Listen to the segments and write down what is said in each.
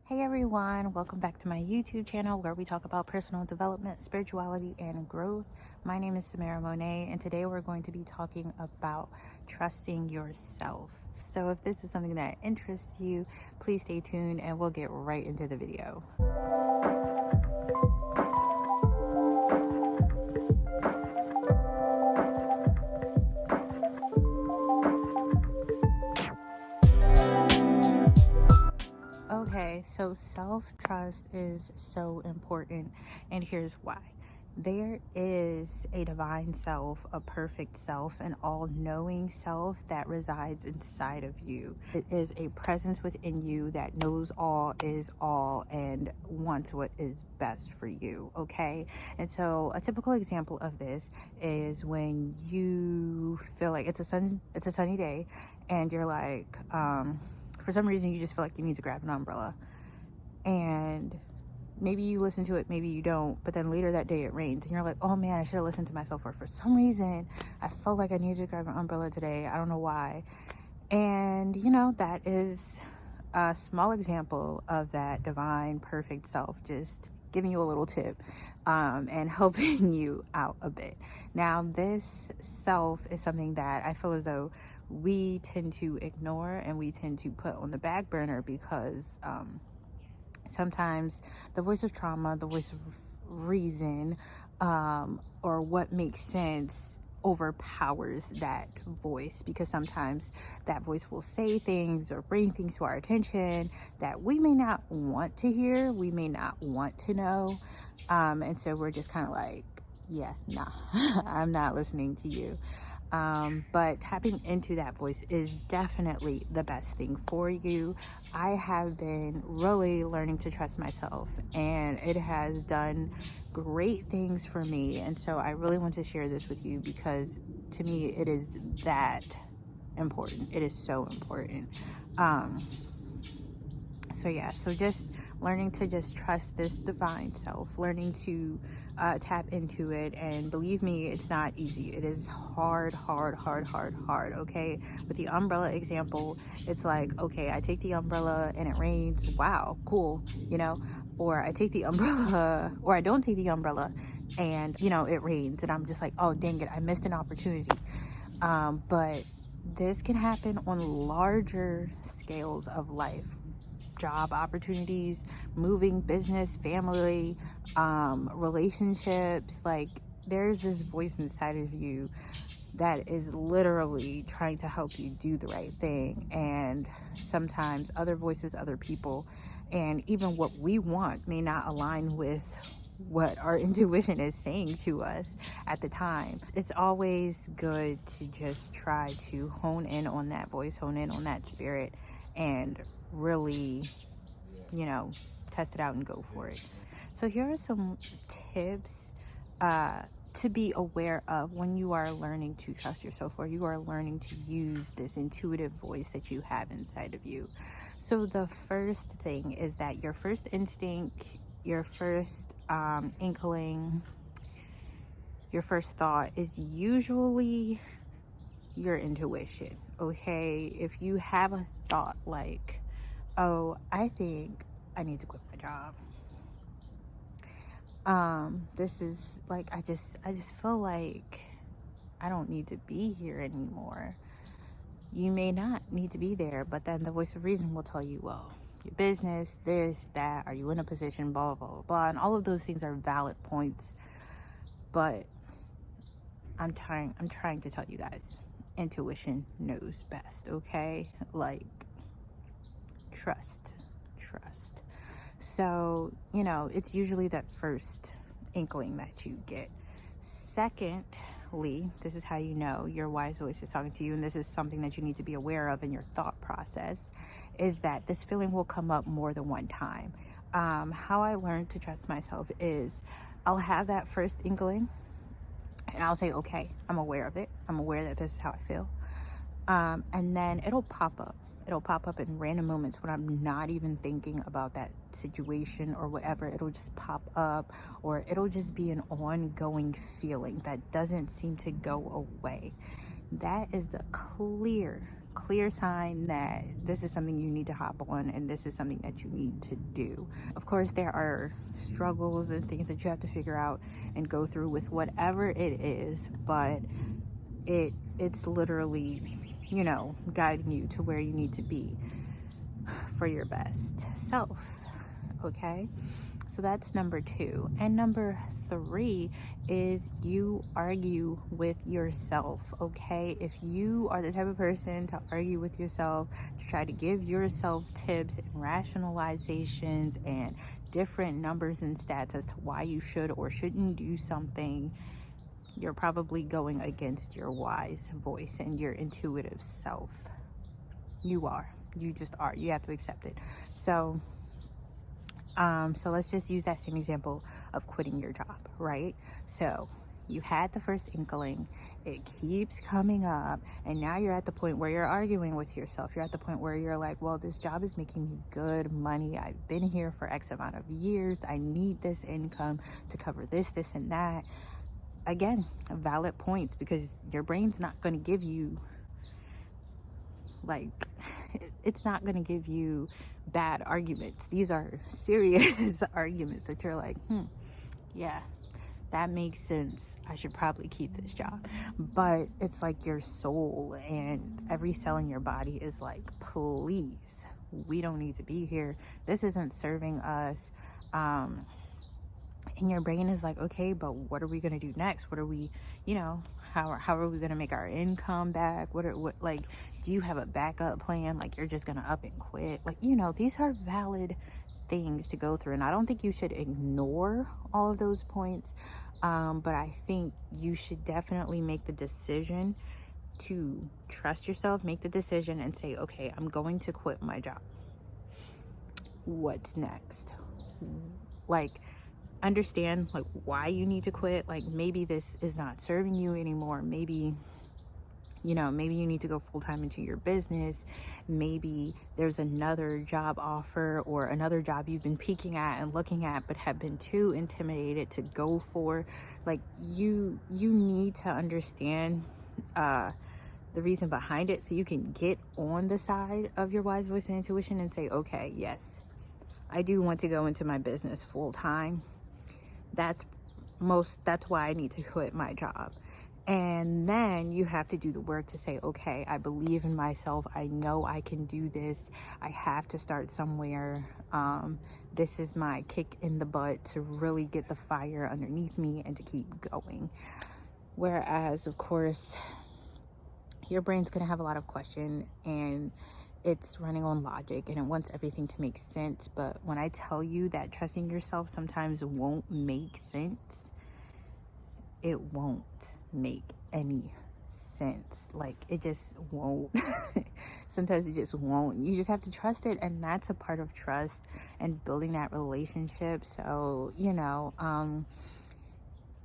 Hey everyone, welcome back to my YouTube channel where we talk about personal development, spirituality, and growth. My name is Samara Monet, and today we're going to be talking about trusting yourself. So if this is something that interests you, please stay tuned and we'll get right into the video. Okay, so self-trust is so important, and here's why. There is a divine self, a perfect self, an all-knowing self that resides inside of you. It is a presence within you that knows all, is all, and wants what is best for you, okay? And so a typical example of this is when you feel like it's a sunny day, and you're like, for some reason you just feel like you need to grab an umbrella, and maybe you listen to it, maybe you don't, but then later that day it rains and you're like, oh man, I should have listened to myself, or for some reason I felt like I needed to grab an umbrella today, I don't know why. And that is a small example of that divine perfect self just giving you a little tip and helping you out a bit. Now this self is something that I feel as though we tend to ignore and we tend to put on the back burner because sometimes the voice of trauma, the voice of reason, or what makes sense overpowers that voice, because sometimes that voice will say things or bring things to our attention that we may not want to hear, we may not want to know, and so we're just kind of like, yeah, nah, I'm not listening to you. But tapping into that voice is definitely the best thing for you. I have been really learning to trust myself, and it has done great things for me. And so I really want to share this with you because to me it is that important. It is so important. So just learning to just trust this divine self, learning to tap into it. And believe me, it's not easy. It is hard, okay? With the umbrella example, it's like, okay, I take the umbrella and it rains, wow, cool, or I take the umbrella, or I don't take the umbrella and it rains and I'm just like, oh dang it, I missed an opportunity. But this can happen on larger scales of life, job opportunities, moving, business, family, relationships. Like, there's this voice inside of you that is literally trying to help you do the right thing. And sometimes other voices, other people, and even what we want may not align with what our intuition is saying to us at the time. It's always good to just try to hone in on that voice, hone in on that spirit, and really, test it out and go for it. So here are some tips to be aware of when you are learning to trust yourself, or you are learning to use this intuitive voice that you have inside of you. So the first thing is that your first instinct, your first inkling, your first thought is usually your intuition, okay? If you have a thought like, oh, I think I need to quit my job, this is like, I just feel like I don't need to be here anymore. You may not need to be there, but then the voice of reason will tell you, well, your business, this, that, are you in a position, blah, blah, blah, blah. And all of those things are valid points, but I'm trying to tell you guys, intuition knows best, okay? Like, trust. So, it's usually that first inkling that you get. Secondly, this is how you know your wise voice is talking to you, and this is something that you need to be aware of in your thought process, is that this feeling will come up more than one time. How I learned to trust myself is I'll have that first inkling, and I'll say, okay, I'm aware of it. I'm aware that this is how I feel. And then it'll pop up. It'll pop up in random moments when I'm not even thinking about that situation or whatever. It'll just pop up, or it'll just be an ongoing feeling that doesn't seem to go away. That is a clear clear sign that this is something you need to hop on and this is something that you need to do. Of course, there are struggles and things that you have to figure out and go through with whatever it is, but it's literally, you know, guiding you to where you need to be for your best self. Okay, so that's number 2. And number 3 is you argue with yourself. Okay, if you are the type of person to argue with yourself, to try to give yourself tips and rationalizations and different numbers and stats as to why you should or shouldn't do something, you're probably going against your wise voice and your intuitive self. You just are. You have to accept it. So let's just use that same example of quitting your job, right? So you had the first inkling, it keeps coming up, and now you're at the point where you're arguing with yourself. You're at the point where you're like, well, this job is making me good money. I've been here for X amount of years. I need this income to cover this, and that. Again, valid points, because your brain's not going to give you, like, it's not going to give you bad arguments. These are serious arguments that you're like, yeah, that makes sense. I should probably keep this job. But it's like your soul and every cell in your body is like, please, we don't need to be here. This isn't serving us. And your brain is like, okay, but what are we going to do next? What are we, you know, how are we going to make our income back? What like, do you have a backup plan? Like, you're just going to up and quit? Like, you know, these are valid things to go through. And I don't think you should ignore all of those points. But I think you should definitely make the decision to trust yourself, make the decision and say, okay, I'm going to quit my job. What's next? Like, understand like why you need to quit. Like, maybe this is not serving you anymore. Maybe, you know, maybe you need to go full-time into your business. Maybe there's another job offer or another job you've been peeking at and looking at but have been too intimidated to go for. Like, you need to understand the reason behind it so you can get on the side of your wise voice and intuition and say, okay, yes, I do want to go into my business full-time. That's why I need to quit my job. And then you have to do the work to say, okay, I believe in myself. I know I can do this. I have to start somewhere. This is my kick in the butt to really get the fire underneath me and to keep going. Whereas, of course, your brain's going to have a lot of questions and it's running on logic and it wants everything to make sense. But when I tell you that trusting yourself sometimes won't make sense, it won't make any sense. Like, it just won't. Sometimes it just won't. You just have to trust it, and that's a part of trust and building that relationship. So, you know,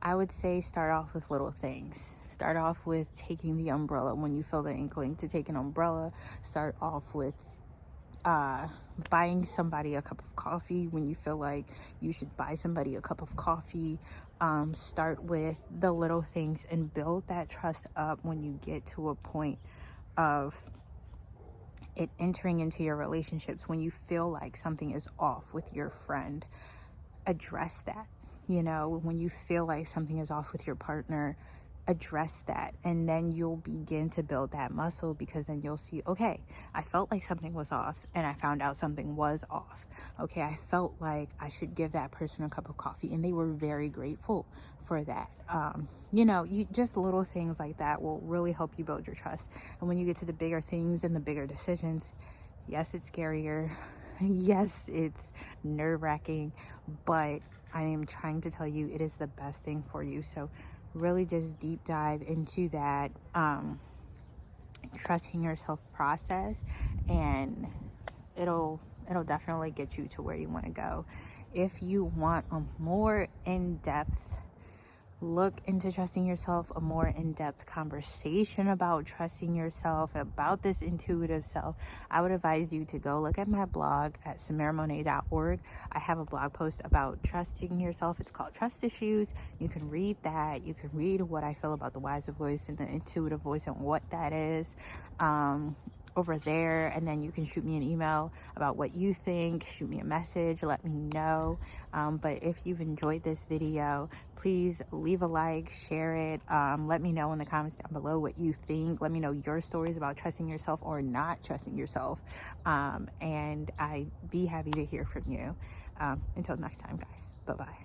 I would say start off with little things. Start off with taking the umbrella when you feel the inkling to take an umbrella. Start off with buying somebody a cup of coffee when you feel like you should buy somebody a cup of coffee. Start with the little things and build that trust up when you get to a point of it entering into your relationships. When you feel like something is off with your friend, address that. You know, when you feel like something is off with your partner, address that, and then you'll begin to build that muscle, because then you'll see, okay, I felt like something was off and I found out something was off. Okay, I felt like I should give that person a cup of coffee and they were very grateful for that. You know, just little things like that will really help you build your trust. And when you get to the bigger things and the bigger decisions, yes, it's scarier. Yes, it's nerve-wracking, but I am trying to tell you it is the best thing for you. So really just deep dive into that trusting yourself process, and it'll definitely get you to where you want to go. If you want a more in-depth look into trusting yourself, a more in-depth conversation about trusting yourself, about this intuitive self, I would advise you to go look at my blog at SamiraMonet.org. I have a blog post about trusting yourself. It's called Trust Issues. You can read that. You can read what I feel about the wise voice and the intuitive voice and what that is. over there, and then you can shoot me an email about what you think. Shoot me a message, let me know. But if you've enjoyed this video, please leave a like, share it. Let me know in the comments down below what you think. Let me know your stories about trusting yourself or not trusting yourself, and I'd be happy to hear from you. Until next time, guys. Bye-bye.